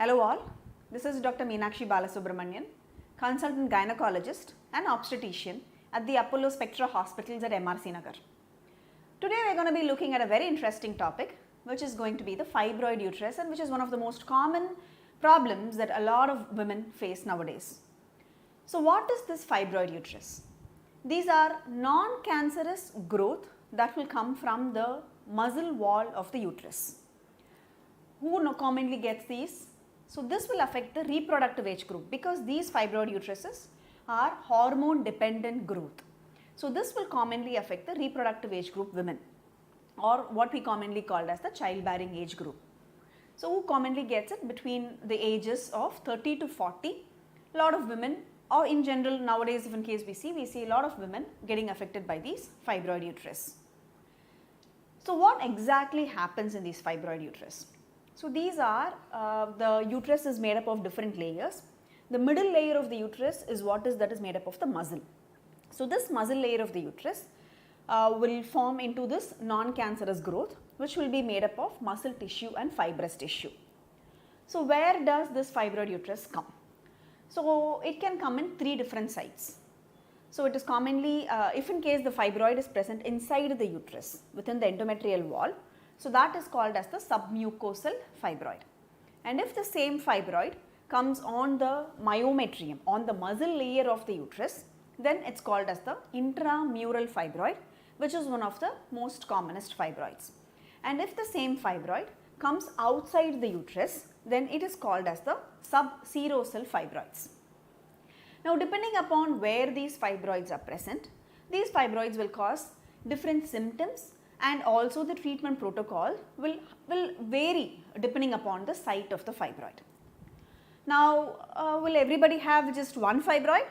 Hello all, this is Dr. Meenakshi Balasubramanian, consultant gynecologist and obstetrician at the Apollo Spectra Hospitals at MRC Nagar. Today we are going to be looking at a very interesting topic, which is going to be the fibroid uterus, and which is one of the most common problems that a lot of women face nowadays. So what is this fibroid uterus? These are non-cancerous growth that will come from the muscle wall of the uterus. Who commonly gets these? So this will affect the reproductive age group because these fibroid uteruses are hormone dependent growth. So this will commonly affect the reproductive age group women, or what we commonly call as the childbearing age group. So who commonly gets it? Between the ages of 30 to 40, a lot of women, or in general nowadays if in case we see a lot of women getting affected by these fibroid uterus. So what exactly happens in these fibroid uterus? So these are, the uterus is made up of different layers. The middle layer of the uterus is that is made up of the muscle. So this muscle layer of the uterus will form into this non-cancerous growth, which will be made up of muscle tissue and fibrous tissue. So where does this fibroid uterus come? So it can come in three different sites. So it is commonly, if in case the fibroid is present inside the uterus within the endometrial wall, so that is called as the submucosal fibroid. And if the same fibroid comes on the myometrium, on the muscle layer of the uterus, then it is called as the intramural fibroid, which is one of the most commonest fibroids. And if the same fibroid comes outside the uterus, then it is called as the subserosal fibroids. Now depending upon where these fibroids are present, these fibroids will cause different symptoms, and also the treatment protocol will vary depending upon the site of the fibroid. Now will everybody have just one fibroid?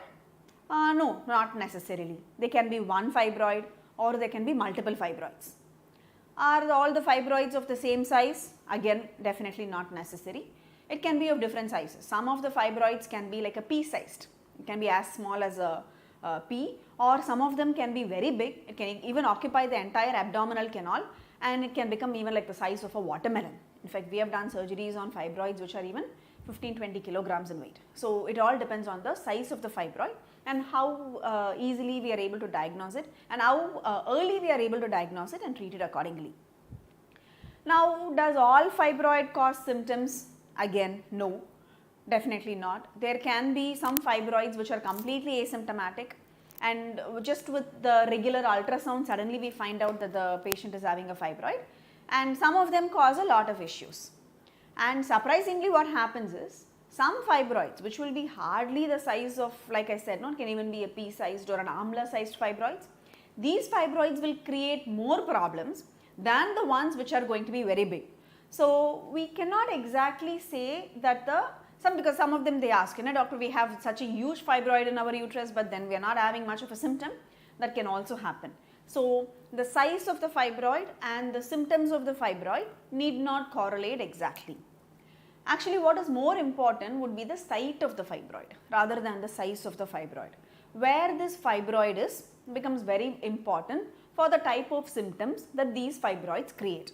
No, not necessarily. They can be one fibroid or there can be multiple fibroids. Are all the fibroids of the same size? Again, definitely not necessary. It can be of different sizes. Some of the fibroids can be like a pea sized. It can be as small as a pea, or some of them can be very big. It can even occupy the entire abdominal canal, and it can become even like the size of a watermelon. In fact, we have done surgeries on fibroids which are even 15-20 kilograms in weight. So it all depends on the size of the fibroid and how easily we are able to diagnose it, and how early we are able to diagnose it and treat it accordingly. Now, does all fibroid cause symptoms? Again, no. Definitely not. There can be some fibroids which are completely asymptomatic, and just with the regular ultrasound suddenly we find out that the patient is having a fibroid, and some of them cause a lot of issues. And surprisingly what happens is, some fibroids which will be hardly the size of, like I said, can even be a pea sized or an amla sized fibroids, these fibroids will create more problems than the ones which are going to be very big. So we cannot exactly say that because some of them they ask, doctor, we have such a huge fibroid in our uterus, but then we are not having much of a symptom. That can also happen. So the size of the fibroid and the symptoms of the fibroid need not correlate exactly. Actually, what is more important would be the site of the fibroid rather than the size of the fibroid. Where this fibroid is becomes very important for the type of symptoms that these fibroids create.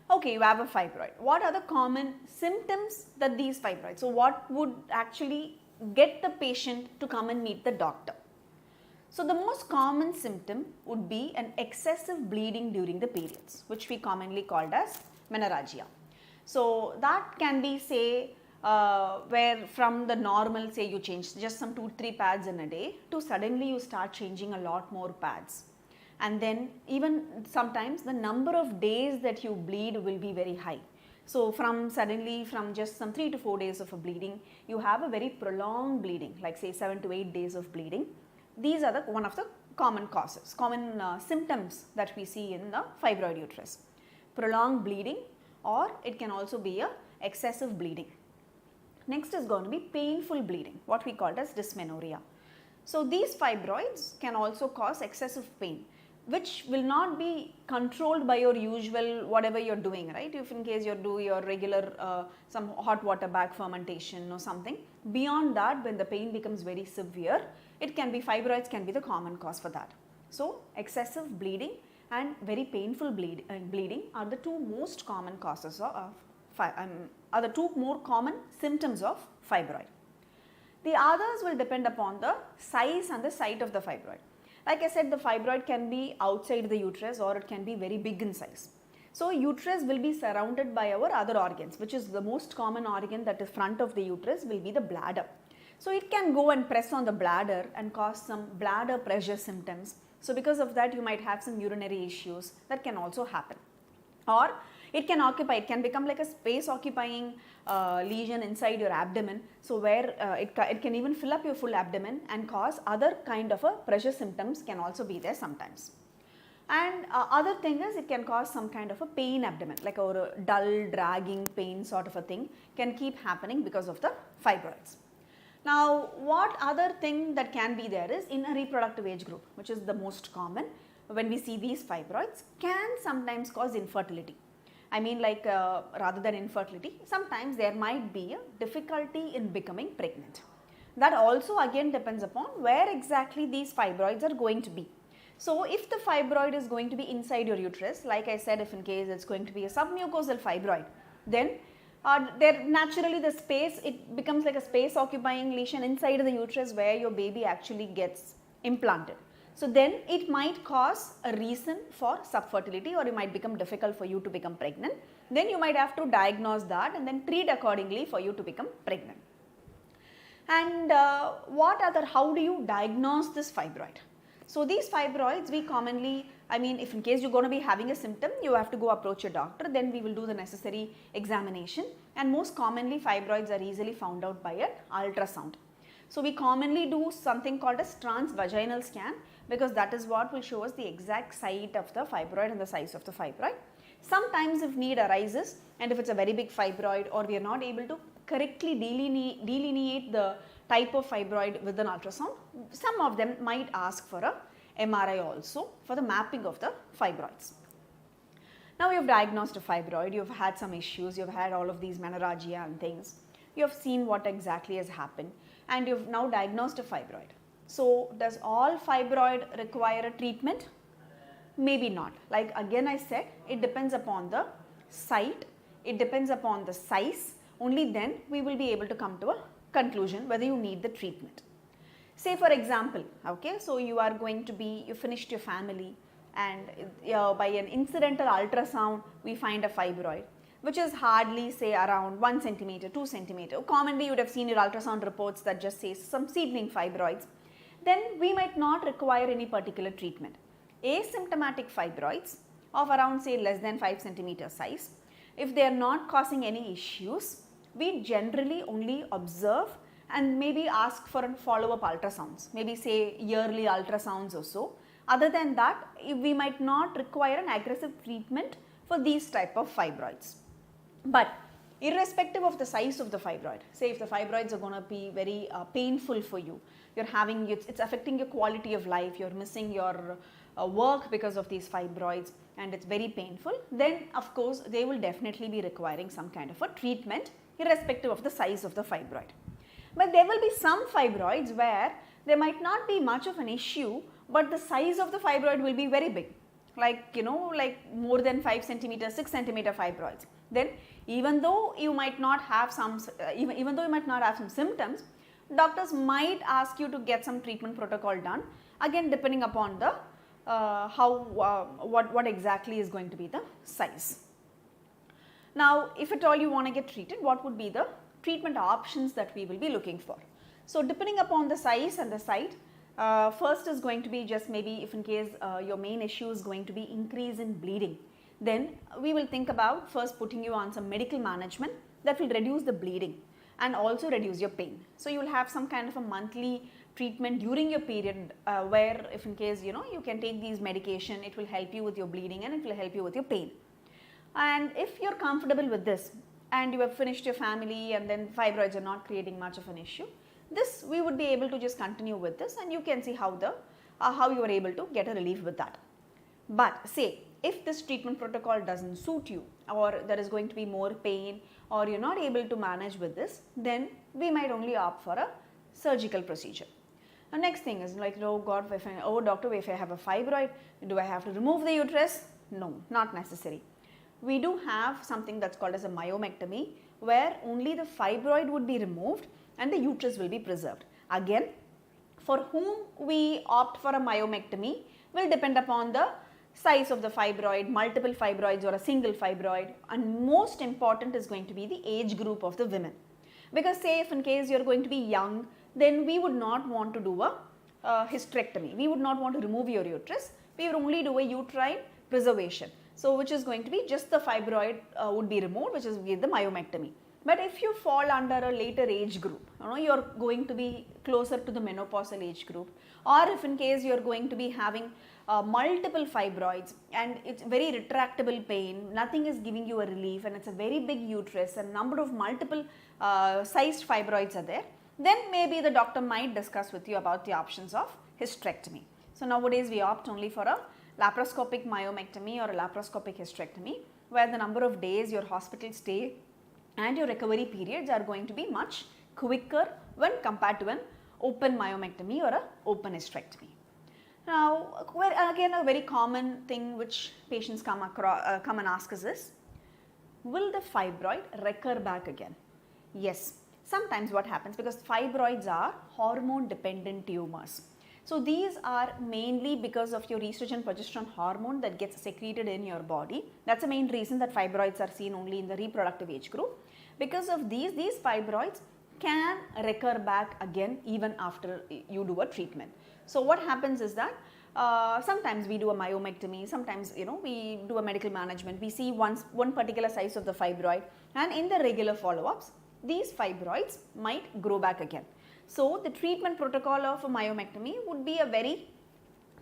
Okay, you have a fibroid. What are the common symptoms that these fibroids? So what would actually get the patient to come and meet the doctor? So the most common symptom would be an excessive bleeding during the periods, which we commonly called as menorrhagia. So that can be, say, where from the normal, say you change just some 2-3 pads in a day, to suddenly you start changing a lot more pads. And then even sometimes the number of days that you bleed will be very high. So from just some 3 to 4 days of a bleeding, you have a very prolonged bleeding, like say 7 to 8 days of bleeding. These are one of the common causes, common symptoms that we see in the fibroid uterus. Prolonged bleeding, or it can also be a excessive bleeding. Next is going to be painful bleeding, what we call as dysmenorrhea. So these fibroids can also cause excessive pain, which will not be controlled by your usual whatever you are doing, right? If in case you do your regular some hot water bag fermentation or something, beyond that when the pain becomes very severe, it can be fibroids can be the common cause for that. So excessive bleeding and very painful bleeding are the two most common causes of are the two more common symptoms of fibroid. The others will depend upon the size and the site of the fibroid. Like I said, the fibroid can be outside the uterus or it can be very big in size. So uterus will be surrounded by our other organs, which is the most common organ that is front of the uterus will be the bladder. So it can go and press on the bladder and cause some bladder pressure symptoms. So because of that you might have some urinary issues that can also happen. Or it can become like a space occupying lesion inside your abdomen. So where it can even fill up your full abdomen and cause other kind of a pressure symptoms can also be there sometimes. And other thing is it can cause some kind of a pain abdomen, like a dull dragging pain sort of a thing can keep happening because of the fibroids. Now what other thing that can be there is in a reproductive age group, which is the most common when we see these fibroids, can sometimes cause infertility. I mean like rather than infertility, sometimes there might be a difficulty in becoming pregnant. That also again depends upon where exactly these fibroids are going to be. So if the fibroid is going to be inside your uterus, like I said, if in case it's going to be a submucosal fibroid, then there naturally the space, it becomes like a space occupying lesion inside the uterus where your baby actually gets implanted. So then it might cause a reason for subfertility, or it might become difficult for you to become pregnant. Then you might have to diagnose that and then treat accordingly for you to become pregnant. And how do you diagnose this fibroid? So these fibroids we commonly, if in case you're going to be having a symptom, you have to go approach your doctor, then we will do the necessary examination, and most commonly fibroids are easily found out by an ultrasound. So we commonly do something called as transvaginal scan, because that is what will show us the exact site of the fibroid and the size of the fibroid. Sometimes if need arises and if it's a very big fibroid or we are not able to correctly delineate the type of fibroid with an ultrasound, some of them might ask for a MRI also for the mapping of the fibroids. Now you have diagnosed a fibroid, you have had some issues, you have had all of these menorrhagia and things, you have seen what exactly has happened, and you have now diagnosed a fibroid. So does all fibroid require a treatment? Maybe not. Like again I said, it depends upon the site, it depends upon the size, only then we will be able to come to a conclusion whether you need the treatment. Say for example, okay, so you finished your family and by an incidental ultrasound we find a fibroid which is hardly say around 1 centimeter, 2 centimeter. Commonly you would have seen your ultrasound reports that just says some seedling fibroids. Then we might not require any particular treatment. Asymptomatic fibroids of around say less than 5 centimeter size, if they are not causing any issues, we generally only observe and maybe ask for follow-up ultrasounds, maybe say yearly ultrasounds or so. Other than that, we might not require an aggressive treatment for these type of fibroids. But irrespective of the size of the fibroid, say if the fibroids are going to be very painful for you, it's affecting your quality of life, you're missing your work because of these fibroids and it's very painful, then of course they will definitely be requiring some kind of a treatment irrespective of the size of the fibroid. But there will be some fibroids where there might not be much of an issue, but the size of the fibroid will be very big, like more than 5 centimeter, 6 centimeter fibroids. Then even though you might not have some symptoms, doctors might ask you to get some treatment protocol done, again depending upon the what exactly is going to be the size. Now if at all you want to get treated, what would be the treatment options that we will be looking for? So depending upon the size and the site, first is going to be just maybe if in case your main issue is going to be increase in bleeding, then we will think about first putting you on some medical management that will reduce the bleeding and also reduce your pain. So you will have some kind of a monthly treatment during your period where if in case you can take these medication, it will help you with your bleeding and it will help you with your pain. And if you're comfortable with this and you have finished your family and then fibroids are not creating much of an issue, this we would be able to just continue with this and you can see how you are able to get a relief with that. But say if this treatment protocol doesn't suit you, or there is going to be more pain, or you're not able to manage with this, then we might only opt for a surgical procedure. The next thing is like, oh God, doctor, if I have a fibroid, do I have to remove the uterus? No, not necessary. we do have something that's called as a myomectomy, where only the fibroid would be removed and the uterus will be preserved. Again, for whom we opt for a myomectomy will depend upon the size of the fibroid, multiple fibroids or a single fibroid, and most important is going to be the age group of the women. Because say if in case you are going to be young, then we would not want to do a hysterectomy. We would not want to remove your uterus. We would only do a uterine preservation. So which is going to be just the fibroid would be removed, which is the myomectomy. But if you fall under a later age group, you are going to be closer to the menopausal age group, or if in case you are going to be having multiple fibroids and it's very retractable pain, nothing is giving you a relief, and it's a very big uterus and number of multiple sized fibroids are there, then maybe the doctor might discuss with you about the options of hysterectomy. So nowadays we opt only for a laparoscopic myomectomy or a laparoscopic hysterectomy, where the number of days your hospital stay and your recovery periods are going to be much quicker when compared to an open myomectomy or a open hysterectomy. Now, again a very common thing which patients come and ask us is, will the fibroid recur back again? Yes, sometimes what happens, because fibroids are hormone dependent tumors. So these are mainly because of your estrogen progesterone hormone that gets secreted in your body. That's the main reason that fibroids are seen only in the reproductive age group. Because of these fibroids can recur back again even after you do a treatment. So what happens is that sometimes we do a myomectomy, sometimes we do a medical management, we see one particular size of the fibroid, and in the regular follow-ups these fibroids might grow back again. So the treatment protocol of a myomectomy would be a very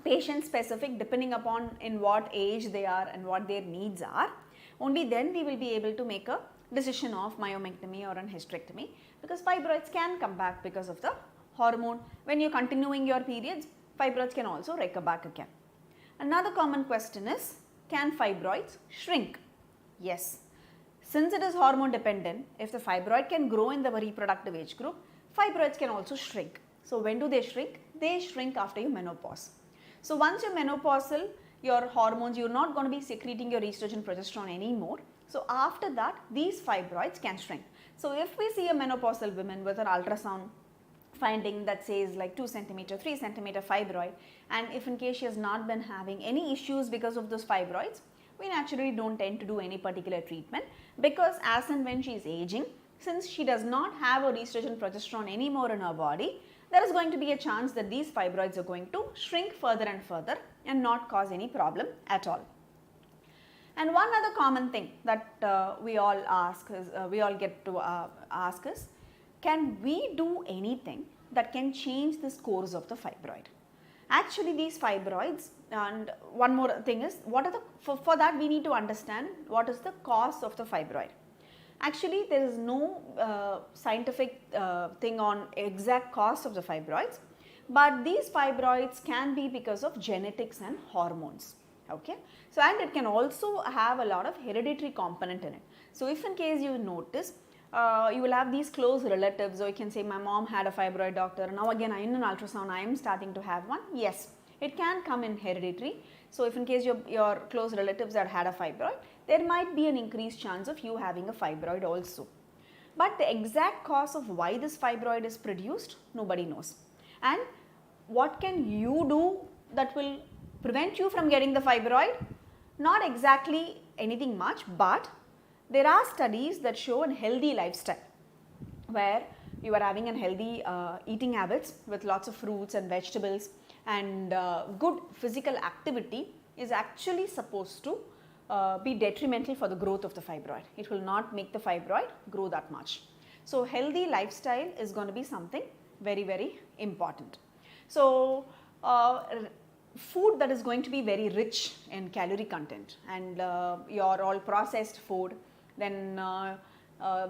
patient specific, depending upon in what age they are and what their needs are. Only then we will be able to make a decision of myomectomy or an hysterectomy, because fibroids can come back because of the hormone. When you're continuing your periods, fibroids can also recur back again. Another common question is, can fibroids shrink? Yes. Since it is hormone dependent, if the fibroid can grow in the reproductive age group, fibroids can also shrink. So when do they shrink? They shrink after your menopause. So once you're menopausal, your hormones, you're not going to be secreting your estrogen progesterone anymore. So after that, these fibroids can shrink. So if we see a menopausal woman with an ultrasound finding that says like 2 centimeter, 3 centimeter fibroid, and if in case she has not been having any issues because of those fibroids, we naturally don't tend to do any particular treatment, because as and when she is aging, since she does not have her estrogen progesterone anymore in her body, there is going to be a chance that these fibroids are going to shrink further and further and not cause any problem at all. And one other common thing that we all get to ask is, can we do anything that can change this course of the fibroid? Actually, these fibroids, and one more thing is, for that we need to understand what is the cause of the fibroid. Actually, there is no scientific thing on exact cause of the fibroids, but these fibroids can be because of genetics and hormones. Okay, so and it can also have a lot of hereditary component in it. So if in case you notice, you will have these close relatives, or you can say my mom had a fibroid, doctor, now again in an ultrasound I am starting to have one. Yes, it can come in hereditary. So if in case your close relatives that had a fibroid, there might be an increased chance of you having a fibroid also. But the exact cause of why this fibroid is produced, nobody knows. And what can you do that will prevent you from getting the fibroid? Not exactly anything much, but there are studies that show a healthy lifestyle, where you are having a healthy eating habits with lots of fruits and vegetables, and good physical activity is actually supposed to be detrimental for the growth of the fibroid. It will not make the fibroid grow that much. So healthy lifestyle is going to be something very, very important. So food that is going to be very rich in calorie content, and your all processed food, then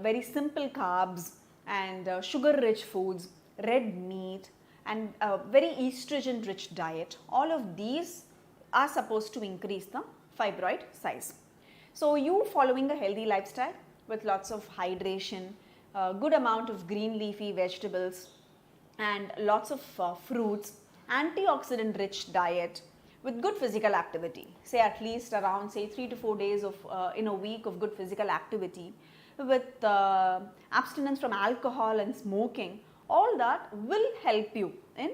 very simple carbs and sugar rich foods, red meat, and very estrogen rich diet, all of these are supposed to increase the fibroid size. So you following a healthy lifestyle with lots of hydration, good amount of green leafy vegetables, and lots of fruits, antioxidant rich diet, with good physical activity, say at least around say 3 to 4 days of in a week of good physical activity, with abstinence from alcohol and smoking, all that will help you in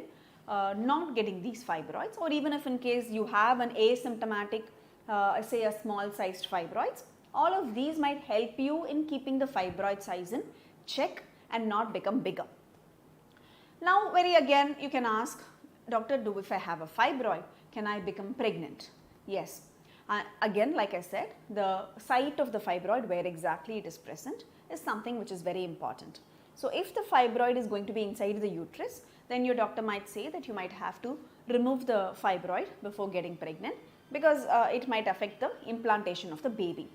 not getting these fibroids. Or even if in case you have an asymptomatic say a small sized fibroids, all of these might help you in keeping the fibroid size in check and not become bigger. Now very again you can ask, doctor, if I have a fibroid, can I become pregnant? Yes. Again, like I said, the site of the fibroid, where exactly it is present, is something which is very important. So if the fibroid is going to be inside the uterus, then your doctor might say that you might have to remove the fibroid before getting pregnant, because it might affect the implantation of the baby.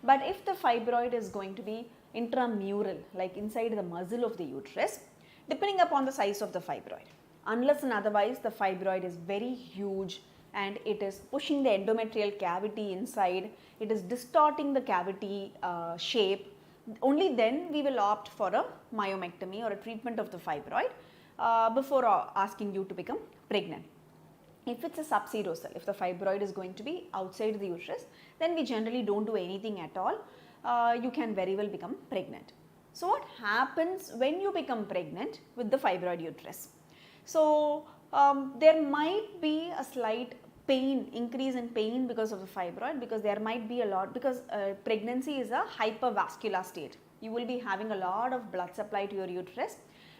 But if the fibroid is going to be intramural, like inside the muzzle of the uterus, depending upon the size of the fibroid, unless and otherwise the fibroid is very huge and it is pushing the endometrial cavity inside, it is distorting the cavity shape, only then we will opt for a myomectomy or a treatment of the fibroid before asking you to become pregnant. If it's a subserosal, if the fibroid is going to be outside the uterus, then we generally don't do anything at all. You can very well become pregnant. So what happens when you become pregnant with the fibroid uterus? So there might be a slight pain, increase in pain because of the fibroid, because there might be a lot, because pregnancy is a hypervascular state. You will be having a lot of blood supply to your uterus.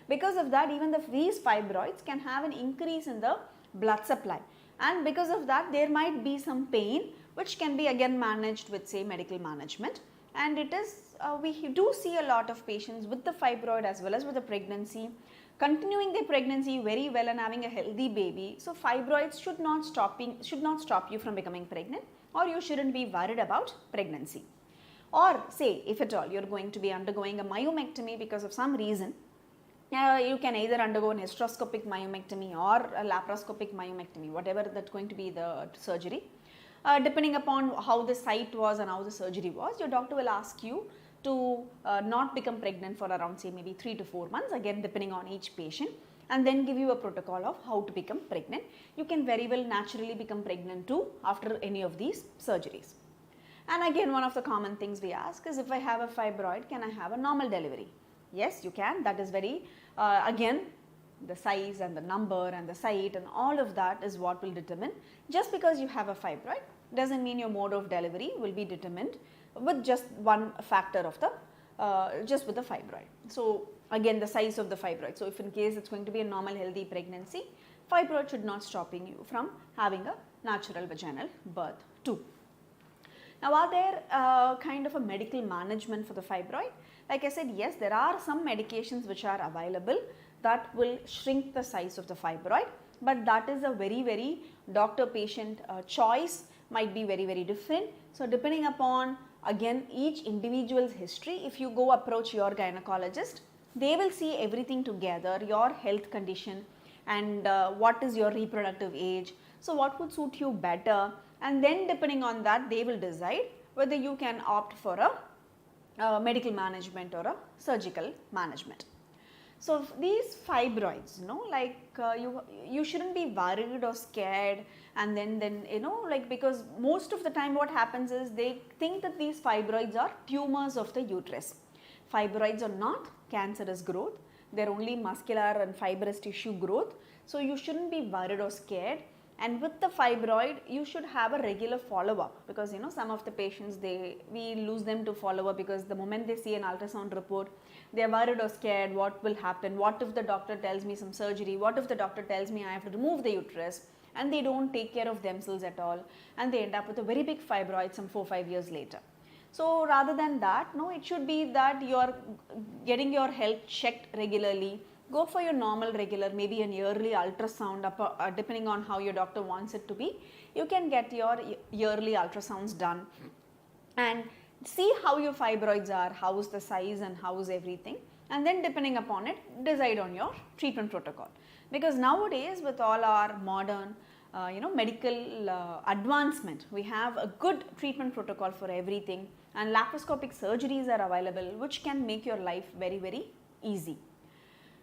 Because of that, even these fibroids can have an increase in the blood supply, and because of that there might be some pain which can be again managed with say medical management. And it is we do see a lot of patients with the fibroid as well as with the pregnancy continuing their pregnancy very well and having a healthy baby. So fibroids should not stop you from becoming pregnant, or you shouldn't be worried about pregnancy. Or say if at all you're going to be undergoing a myomectomy because of some reason, you can either undergo an hysteroscopic myomectomy or a laparoscopic myomectomy, whatever that's going to be the surgery. Depending upon how the site was and how the surgery was, your doctor will ask you to not become pregnant for around say maybe 3 to 4 months, again depending on each patient, and then give you a protocol of how to become pregnant. You can very well naturally become pregnant too after any of these surgeries. And again, one of the common things we ask is, if I have a fibroid, can I have a normal delivery? Yes, you can. That is very, again, the size and the number and the site and all of that is what will determine. Just because you have a fibroid doesn't mean your mode of delivery will be determined with just one factor of the, just with the fibroid. So again, the size of the fibroid. So if in case it's going to be a normal healthy pregnancy, fibroid should not stopping you from having a natural vaginal birth too. Now, are there kind of a medical management for the fibroid? Like I said, yes, there are some medications which are available that will shrink the size of the fibroid, but that is a very doctor-patient choice, might be very different. So depending upon again each individual's history, if you go approach your gynecologist, they will see everything together, your health condition and what is your reproductive age, so what would suit you better, and then depending on that they will decide whether you can opt for a medical management or a surgical management. So these fibroids, like you shouldn't be worried or scared, and then like, because most of the time what happens is they think that these fibroids are tumors of the uterus. Fibroids are not cancerous growth, they're only muscular and fibrous tissue growth. So you shouldn't be worried or scared. And with the fibroid, you should have a regular follow-up, because some of the patients, we lose them to follow-up because the moment they see an ultrasound report, they are worried or scared. What will happen? What if the doctor tells me some surgery? What if the doctor tells me I have to remove the uterus? And they don't take care of themselves at all, and they end up with a very big fibroid some 4-5 years later. So rather than that, no, it should be that you are getting your health checked regularly. Go for your normal regular, maybe an yearly ultrasound, depending on how your doctor wants it to be. You can get your yearly ultrasounds done and see how your fibroids are, how is the size and how is everything, and then depending upon it, decide on your treatment protocol. Because nowadays with all our modern medical advancement, we have a good treatment protocol for everything, and laparoscopic surgeries are available which can make your life very easy.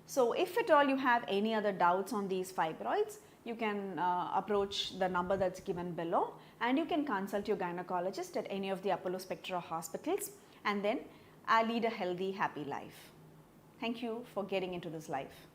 So if at all you have any other doubts on these fibroids, you can approach the number that's given below, and you can consult your gynecologist at any of the Apollo Spectra hospitals, and then lead a healthy, happy life. Thank you for getting into this life.